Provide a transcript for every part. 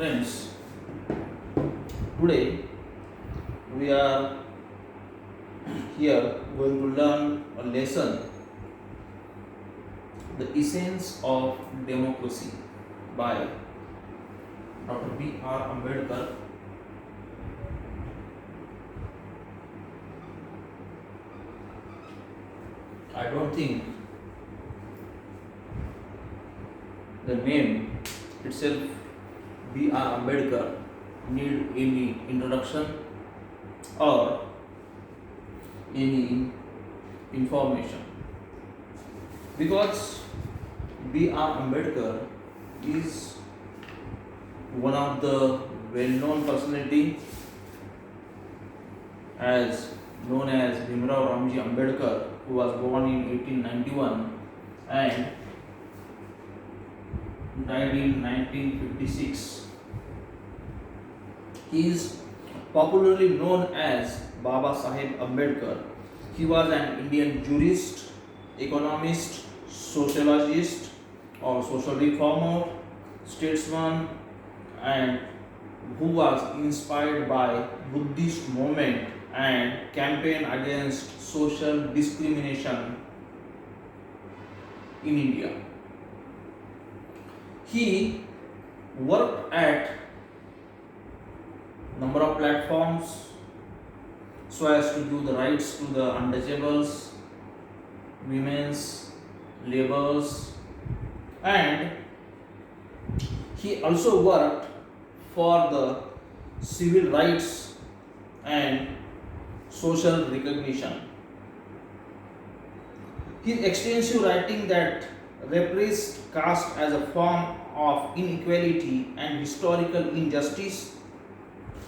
Friends, today we are here going to learn a lesson, the essence of democracy by Dr. B.R. Ambedkar. I don't think the name itself, B.R. Ambedkar, need any introduction or any information, because B.R. Ambedkar is one of the well-known personality, as known as Bhimrao Ramji Ambedkar, who was born in 1891 and died in 1956. He is popularly known as Baba Saheb Ambedkar. He was an Indian jurist, economist, sociologist or social reformer, statesman, and who was inspired by Buddhist movement and campaign against social discrimination in India. He worked at number of platforms so as to give the rights to the untouchables, women's, laborers, and he also worked for the civil rights and social recognition. His extensive writing that repressed caste as a form of inequality and historical injustice,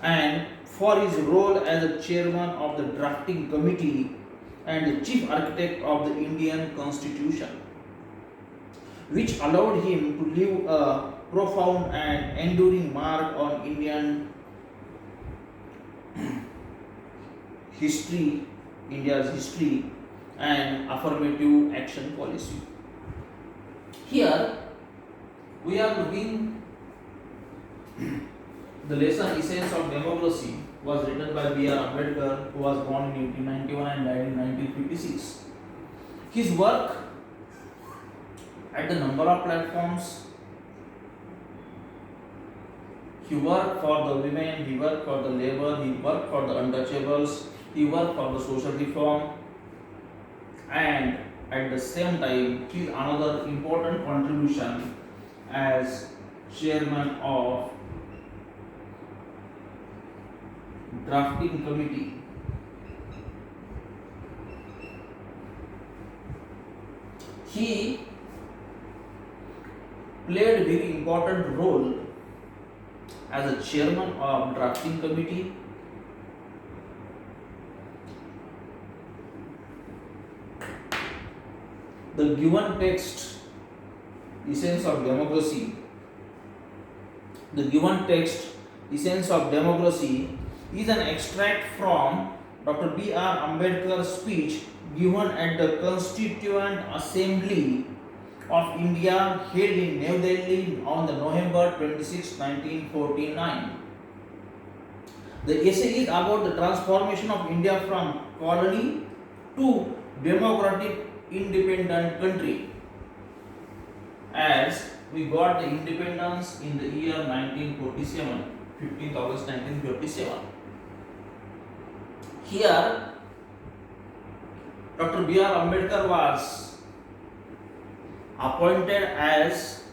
and for his role as a chairman of the drafting committee and the chief architect of the Indian Constitution, which allowed him to leave a profound and enduring mark on Indian history, India's history and affirmative action policy. Here we are looking the lesson Essence of Democracy was written by B.R. Ambedkar, who was born in 1891 and died in 1956. His work at the number of platforms, he worked for the women, he worked for the labor, he worked for the untouchables, he worked for the social reform, and at the same time he is another important contribution as chairman of drafting committee. He played a very important role as a chairman of drafting committee. The given text, Essence of Democracy, the given text, Essence of Democracy, is an extract from Dr. B.R. Ambedkar's speech given at the Constituent Assembly of India held in New Delhi on the November 26, 1949. The essay is about the transformation of India from colony to democratic independent country, as we got the independence in the year 1947, 15th August 1947. Here, Dr. B.R. Ambedkar was appointed as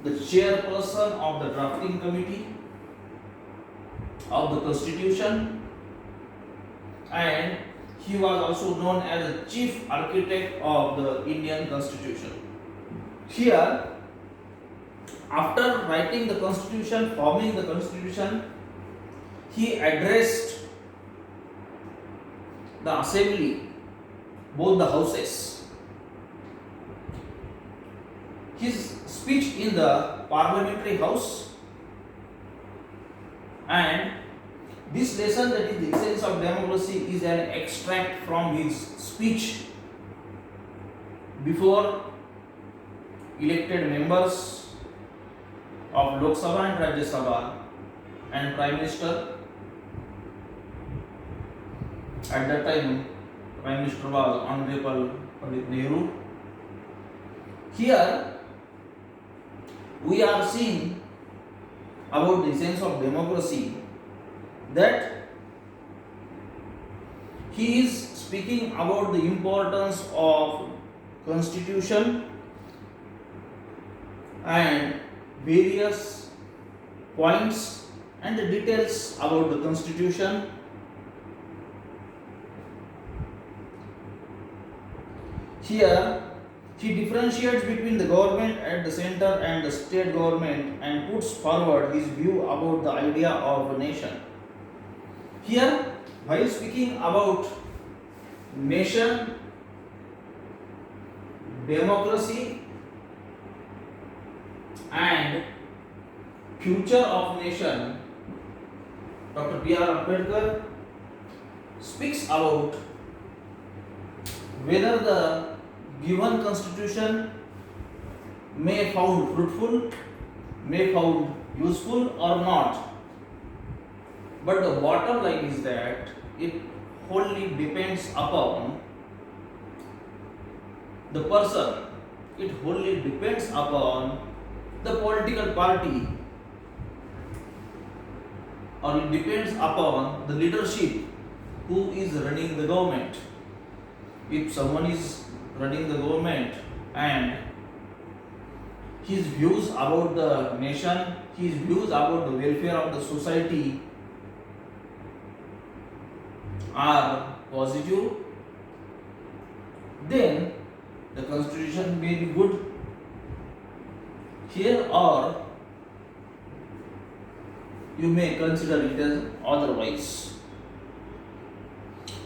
the chairperson of the drafting committee of the Constitution, and he was also known as the chief architect of the Indian Constitution. Here, after writing the Constitution, forming the Constitution, he addressed the assembly, both the houses. His speech in the parliamentary house, and this lesson, that is the essence of democracy, is an extract from his speech before elected members of Lok Sabha and Rajya Sabha, and Prime Minister at that time, Prime Minister was Honorable Pandit Nehru. Here we are seeing about the essence of democracy, that he is speaking about the importance of constitution and various points and the details about the constitution. Here he differentiates between the government at the center and the state government and puts forward his view about the idea of a nation. Here, while speaking about nation, democracy and future of nation, Dr. B.R. Ambedkar speaks about whether the given constitution may found fruitful, may found useful or not. But the bottom line is that it wholly depends upon the person. It wholly depends upon the political party, or it depends upon the leadership who is running the government. If someone is running the government and his views about the nation, his views about the welfare of the society are positive, then the constitution may be good here, or you may consider it as otherwise.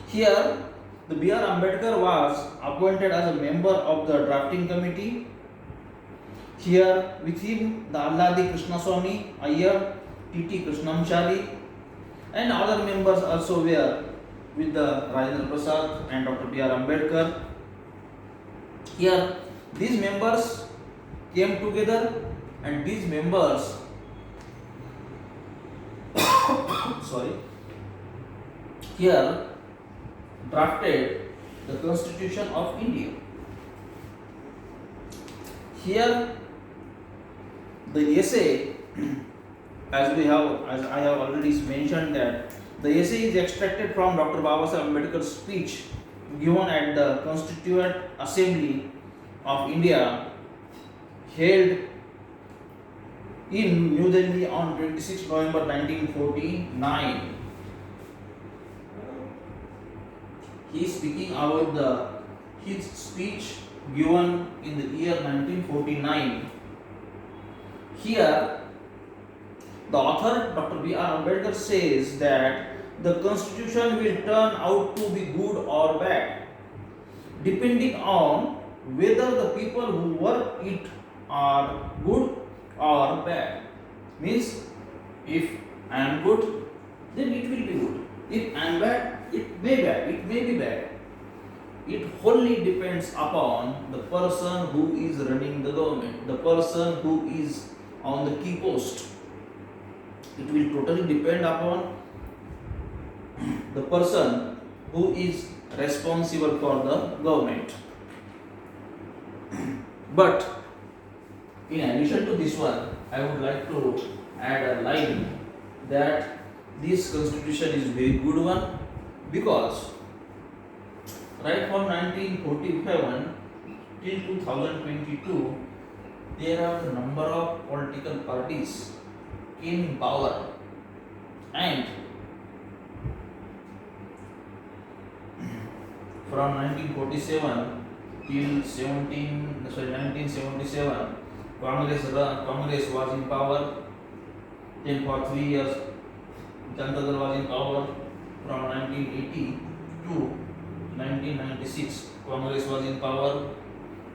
Here, the B.R. Ambedkar was appointed as a member of the drafting committee. Here with him, the Alladi Krishnaswamy Iyer, T.T. Krishnamachari, and other members also were with the Rajendra Prasad and Dr. B.R. Ambedkar. Here, these members came together, and these members here drafted the Constitution of India. Here the essay, as I have already mentioned, that the essay is extracted from Dr. Babasaheb Ambedkar's speech given at the Constituent Assembly of India held in New Delhi on 26 November 1949. He is speaking about his speech given in the year 1949. Here, the author Dr. B.R. Ambedkar says that the constitution will turn out to be good or bad, depending on whether the people who work it are good or bad. Means, if I am good, then it will be good. If I am bad, it may be bad. It wholly depends upon the person who is running the government, the person who is on the key post. It will totally depend upon the person who is responsible for the government. But in addition to this one, I would like to add a line that this constitution is very good one, because right from 1947 till 2022, there are a number of political parties in power, and from 1947 till 1977, Congress was in power. Then for 3 years, Janata Dal was in power. From 1980 to 1996, Congress was in power.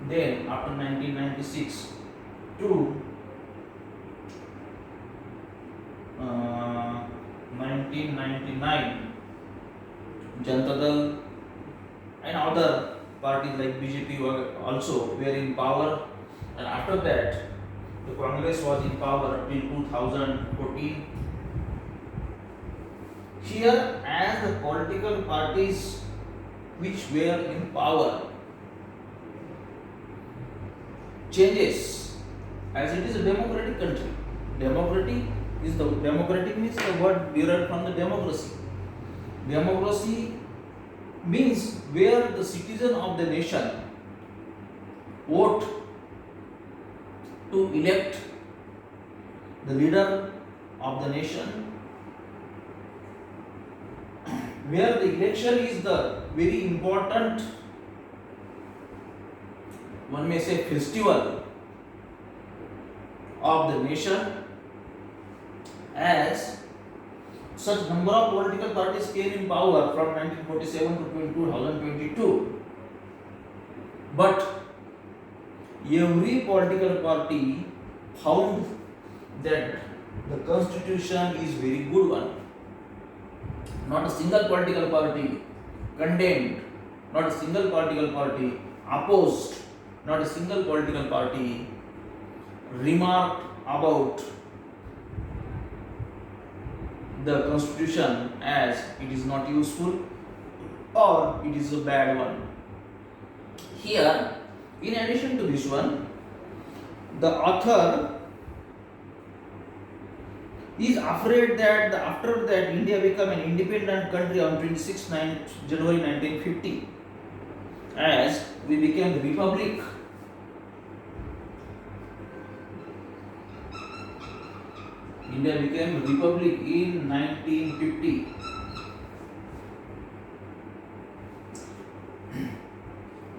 Then after 1996 to 1999, Janata Dal and other parties like BJP were in power, and after that The Congress was in power till 2014. Here, as the political parties which were in power changes, as it is a democratic country. Democratic means the word derived from the democracy. Democracy means where the citizen of the nation vote to elect the leader of the nation, where the election is the very important, one may say, festival of the nation, as such number of political parties came in power from 1947 to 2022. But every political party found that the constitution is very good one. Not a single political party condemned, not a single political party opposed, not a single political party remarked about the constitution as it is not useful or it is a bad one. Here, in addition to this one, the author is afraid that after that India became an independent country on 26 January 1950, as we became republic. India became republic in 1950.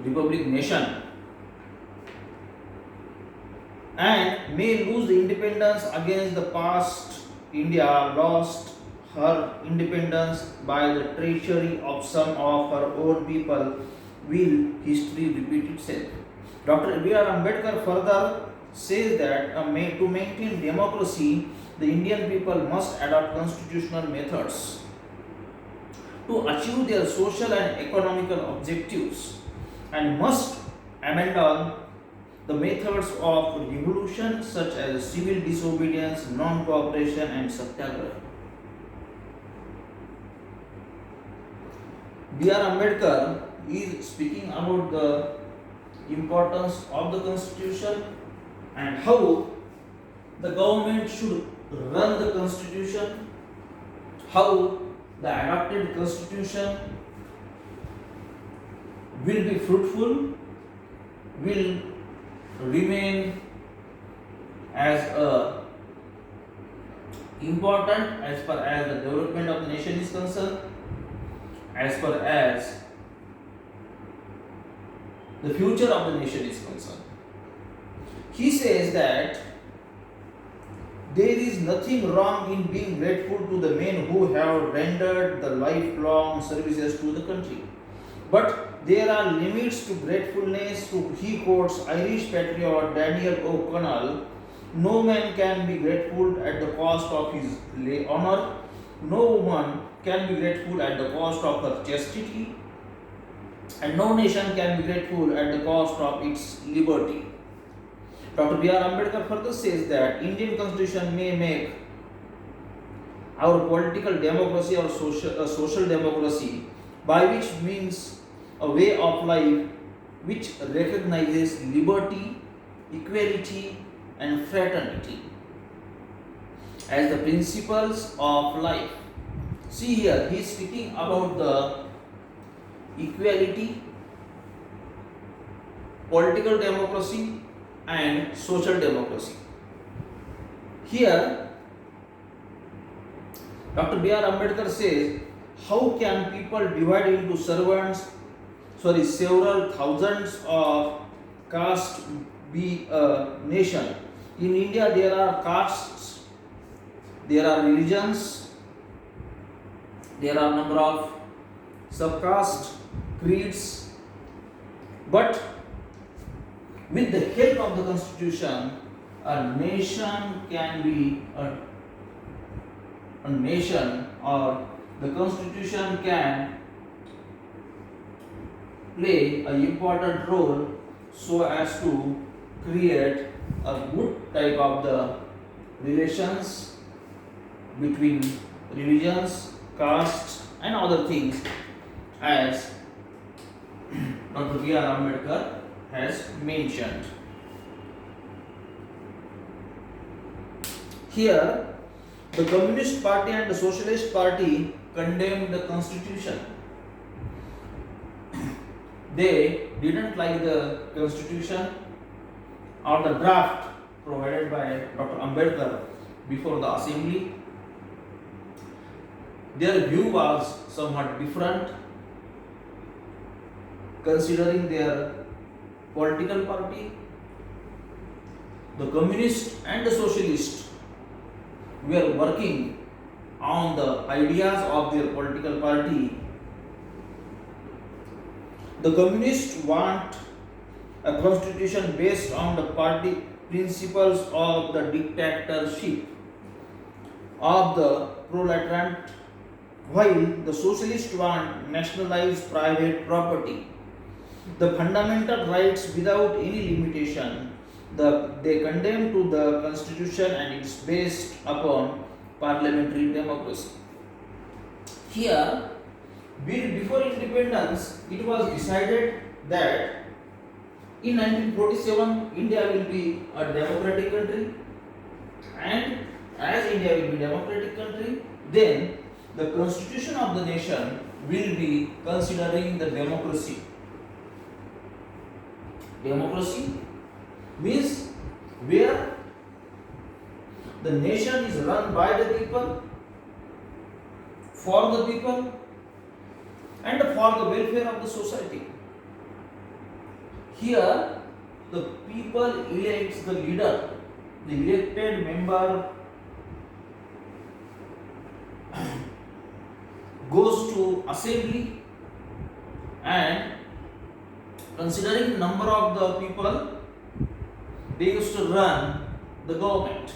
Republic nation, and may lose the independence against the past. India lost her independence by the treachery of some of her own people. Will history repeat itself? Dr. B.R. Ambedkar further says that to maintain democracy, the Indian people must adopt constitutional methods to achieve their social and economical objectives, and must abandon the methods of revolution such as civil disobedience, non-cooperation and satyagraha. B.R. Ambedkar is speaking about the importance of the constitution and how the government should run the constitution, how the adopted constitution will be fruitful, will remain as important as far as the development of the nation is concerned, as far as the future of the nation is concerned. He says that there is nothing wrong in being grateful to the men who have rendered the lifelong services to the country, but there are limits to gratefulness. He quotes Irish patriot Daniel O'Connell: "No man can be grateful at the cost of his honor. No woman can be grateful at the cost of her chastity, and no nation can be grateful at the cost of its liberty." Dr. B.R. Ambedkar further says that Indian constitution may make our political democracy or social democracy, by which means a way of life which recognizes liberty, equality and fraternity as the principles of life. See here, he is speaking about the equality, political democracy and social democracy. Here, Dr. B.R. Ambedkar says, how can people divide into several thousands of castes be a nation? In India, there are castes, there are religions, there are number of subcastes, creeds, but with the help of the constitution, a nation can be a nation, or the constitution can play an important role so as to create a good type of the relations between religions, castes, and other things, as Dr. B.R. Ambedkar has mentioned. Here, the Communist Party and the Socialist Party condemned the constitution. They didn't like the constitution or the draft provided by Dr. Ambedkar before the assembly. Their view was somewhat different, considering their political party. The communist and the socialist were working on the ideas of their political party. The communists want a constitution based on the party principles of the dictatorship of the proletariat, while the socialists want nationalized private property, the fundamental rights without any limitation. They condemn to the constitution and it's based upon parliamentary democracy. Here, before independence, it was decided that in 1947 India will be a democratic country, and as India will be a democratic country, then the constitution of the nation will be considering the democracy. Democracy means where the nation is run by the people, for the people, and for the welfare of the society. Here, the people elects the leader, the elected member goes to assembly, and considering the number of the people, they used to run the government.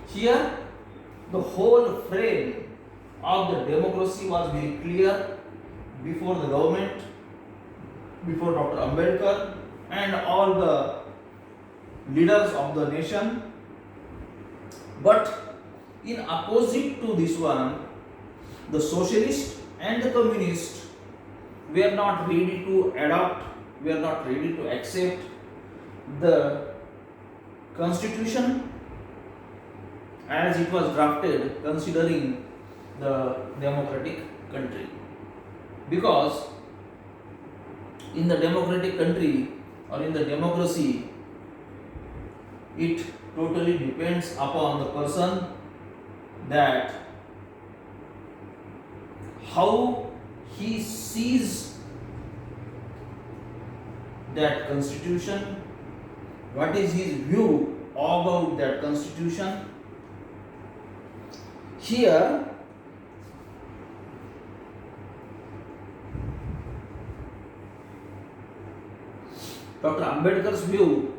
Here, the whole frame of the democracy was very clear before the government, before Dr. Ambedkar and all the leaders of the nation. But in opposite to this one, the socialists and the communists were not ready to adopt, were not ready to accept the constitution as it was drafted considering the democratic country. Because in the democratic country or in the democracy, it totally depends upon the person that how he sees that constitution, what is his view about that constitution. Here, Dr. Ambedkar's view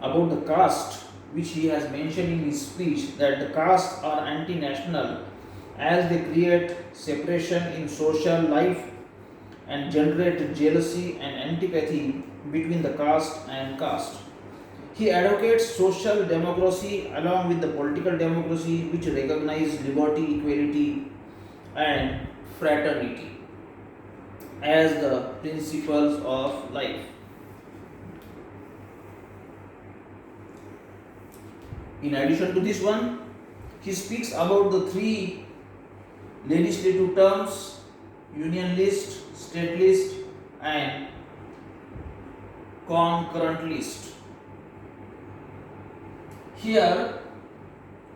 about the caste, which he has mentioned in his speech, that the castes are anti-national as they create separation in social life and generate jealousy and antipathy between the caste and caste. He advocates social democracy along with the political democracy, which recognize liberty, equality, and fraternity as the principles of life. In addition to this one, he speaks about the three legislative terms: union list, state list, and concurrent list. Here,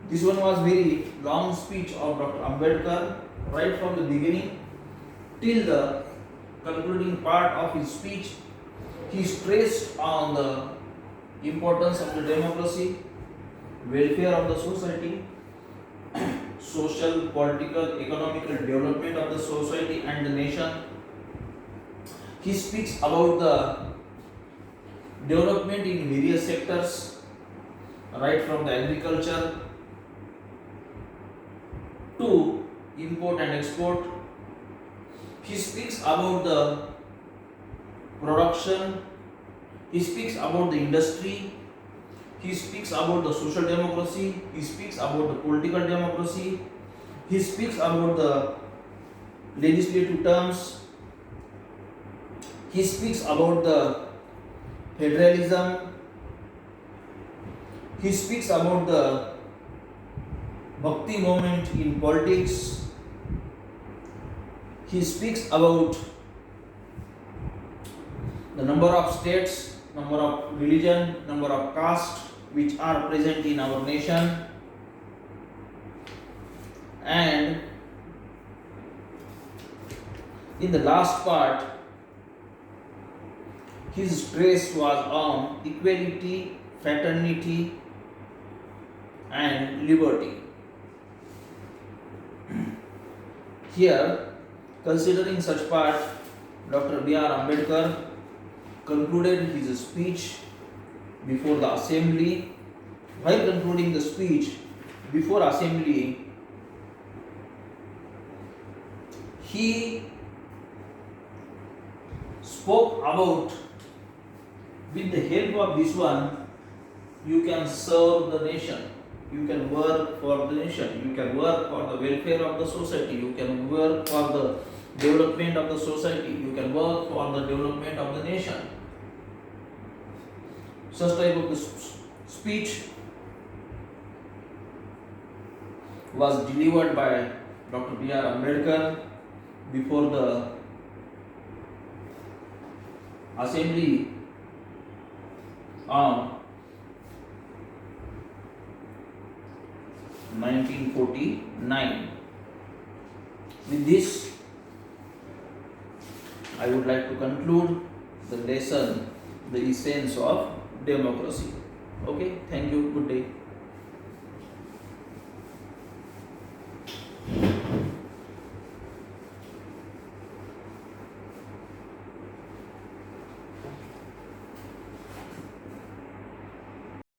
this one was very long speech of Dr. Ambedkar, right from the beginning till the concluding part of his speech. He stressed on the importance of the democracy, welfare of the society, social, political, economical development of the society and the nation. He speaks about the development in various sectors, right from the agriculture to import and export. He speaks about the production He speaks about the industry. He speaks about the social democracy. He speaks about the political democracy. He speaks about the legislative terms. He speaks about the federalism. He speaks about the Bhakti movement in politics. He speaks about the number of states, number of religion, number of caste which are present in our nation, and in the last part his stress was on equality, fraternity and liberty. Here, considering such part, Dr. B.R. Ambedkar concluded his speech before the assembly. While concluding the speech before assembly, he spoke about, with the help of this one, you can serve the nation, you can work for the nation, you can work for the welfare of the society, you can work for the development of the society, you can work for the development of the nation. Such type of speech was delivered by Dr. B.R. Ambedkar before the assembly on 1949. With this, I would like to conclude the lesson, the essence of democracy. Okay, thank you, good day.